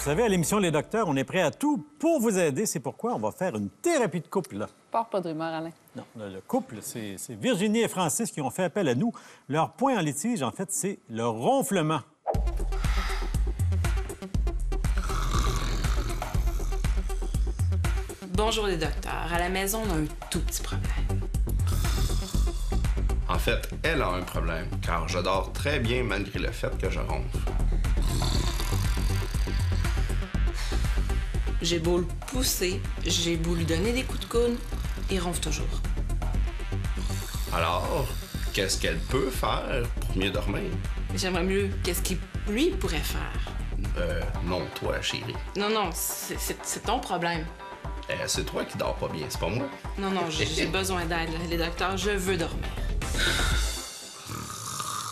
savez, à l'émission Les Docteurs, on est prêt à tout pour vous aider. C'est pourquoi on va faire une thérapie de couple, là. Porte pas de rumeur, Alain. Non, le couple, c'est Virginie et Francis qui ont fait appel à nous. Leur point en litige, en fait, c'est le ronflement. Bonjour les docteurs. À la maison, on a un tout petit problème. En fait, elle a un problème, car je dors très bien malgré le fait que je ronfle. J'ai beau le pousser, j'ai beau lui donner des coups de coude, il ronfle toujours. Alors, qu'est-ce qu'elle peut faire pour mieux dormir? J'aimerais mieux qu'est-ce qu'il, lui, pourrait faire. Non, toi, chérie. Non, c'est ton problème. C'est toi qui dors pas bien, c'est pas moi. Non, j'ai besoin d'aide, là. Les docteurs, je veux dormir.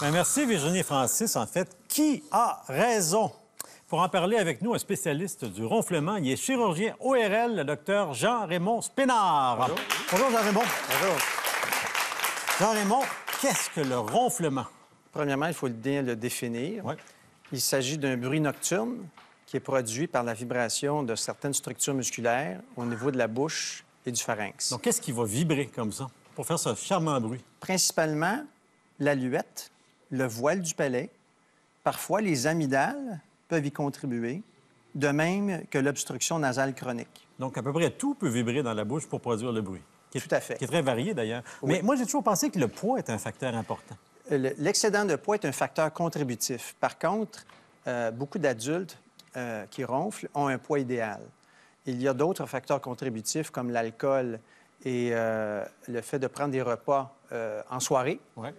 Bien, merci, Virginie et Francis. En fait, qui a raison? Pour en parler avec nous, un spécialiste du ronflement, il est chirurgien ORL, le docteur Jean-Raymond Spénard. Bonjour. Bonjour, Jean-Raymond. Bonjour. Jean-Raymond, qu'est-ce que le ronflement? Premièrement, il faut bien le définir. Ouais. Il s'agit d'un bruit nocturne qui est produit par la vibration de certaines structures musculaires au niveau de la bouche et du pharynx. Donc, qu'est-ce qui va vibrer comme ça pour faire ce charmant bruit? Principalement, l'aluette, le voile du palais, parfois les amygdales peuvent y contribuer, de même que l'obstruction nasale chronique. Donc, à peu près tout peut vibrer dans la bouche pour produire le bruit. Tout à fait. Qui est très varié, d'ailleurs. Oui. Mais moi, j'ai toujours pensé que le poids est un facteur important. L'excédent de poids est un facteur contributif. Par contre, beaucoup d'adultes qui ronflent ont un poids idéal. Il y a d'autres facteurs contributifs comme l'alcool et le fait de prendre des repas en soirée. Ouais.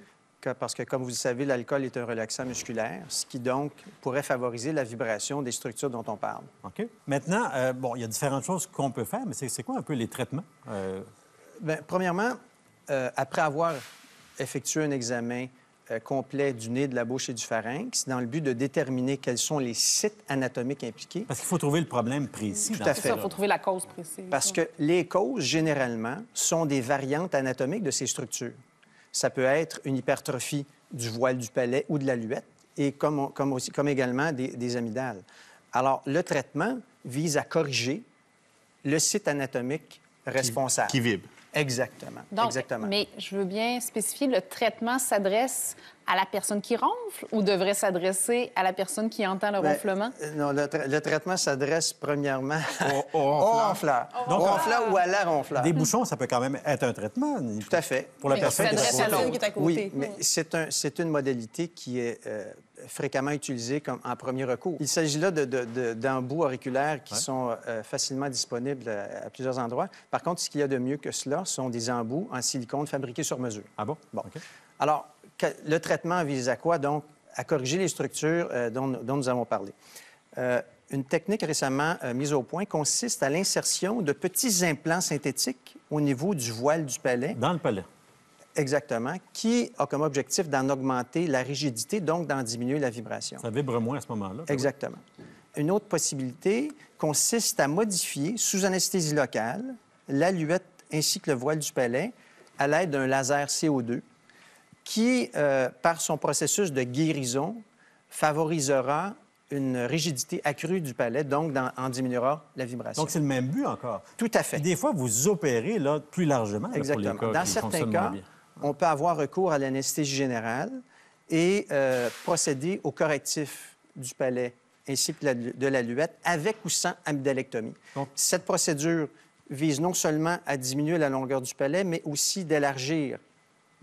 Parce que, comme vous le savez, l'alcool est un relaxant musculaire, ce qui, donc, pourrait favoriser la vibration des structures dont on parle. OK. Maintenant, bon, il y a différentes choses qu'on peut faire, mais c'est quoi un peu les traitements? Bien, premièrement, après avoir effectué un examen complet du nez, de la bouche et du pharynx, dans le but de déterminer quels sont les sites anatomiques impliqués. Parce qu'il faut trouver le problème précis. Tout à fait. Il faut trouver la cause précise. Parce que les causes, généralement, sont des variantes anatomiques de ces structures. Ça peut être une hypertrophie du voile du palais ou de l'aluette, et comme également des amygdales. Alors, le traitement vise à corriger le site anatomique responsable. Qui vibre. Exactement. Donc, Exactement. mais je veux bien spécifier, le traitement s'adresse à la personne qui ronfle ou devrait s'adresser à la personne qui entend le ronflement? Non, le traitement s'adresse premièrement Au au ronfleur. Donc, Au ronfleur ou à la ronfleur. Des bouchons, ça peut quand même être un traitement. Tout à fait. Pour la Mais personne qui est à s'adresse à côté. l'autre qui est à côté. Oui, mais c'est une modalité qui est fréquemment utilisée comme en premier recours. Il s'agit là d'embouts auriculaires qui sont facilement disponibles à plusieurs endroits. Par contre, ce qu'il y a de mieux que cela sont des embouts en silicone fabriqués sur mesure. Ah bon? Bon. OK. Alors, le traitement vise à quoi? Donc, à corriger les structures dont nous avons parlé. Une technique récemment mise au point consiste à l'insertion de petits implants synthétiques au niveau du voile du palais. Dans le palais. Exactement, qui a comme objectif d'en augmenter la rigidité, donc d'en diminuer la vibration. Ça vibre moins à ce moment-là. Exactement. Une autre possibilité consiste à modifier, sous anesthésie locale, l'aluette ainsi que le voile du palais à l'aide d'un laser CO2 qui, par son processus de guérison, favorisera une rigidité accrue du palais, donc en diminuera la vibration. Donc, c'est le même but encore. Tout à fait. Puis des fois, vous opérez là, plus largement là, Exactement. pour les cas Dans qui certains fonctionnent moins cas, bien. on peut avoir recours à l'anesthésie générale et procéder au correctif du palais ainsi que de l'aluette avec ou sans amygdalectomie. Donc- Cette procédure vise non seulement à diminuer la longueur du palais, mais aussi d'élargir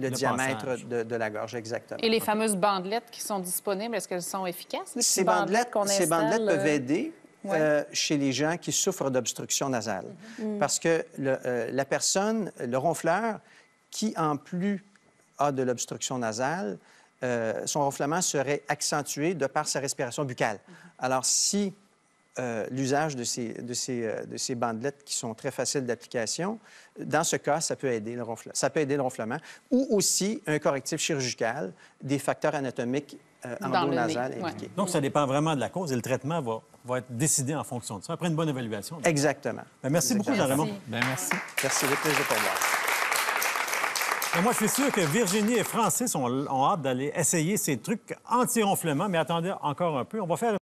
le diamètre passage. de la gorge, exactement. Et les fameuses bandelettes qui sont disponibles, est-ce qu'elles sont efficaces? Les Ces petites bandelettes, qu'on ces installe, bandelettes peuvent aider ouais. chez les gens qui souffrent d'obstruction nasale. Parce que la personne, le ronfleur, qui en plus a de l'obstruction nasale, son ronflement serait accentué de par sa respiration buccale. Alors, si l'usage de ces bandelettes qui sont très faciles d'application, dans ce cas, ça peut aider le ronflement. Ça peut aider le ronflement. Ou aussi un correctif chirurgical des facteurs anatomiques Dans le nez, endonasales ouais. impliqués. Donc, ça dépend vraiment de la cause et le traitement va être décidé en fonction de ça, après une bonne évaluation. Exactement. Ben, merci beaucoup, Exactement. Jean-Raymond. Merci. Ben, merci. Merci, avec plaisir pour moi. Et moi, je suis sûr que Virginie et Francis ont hâte d'aller essayer ces trucs anti-ronflement, mais attendez encore un peu. On va faire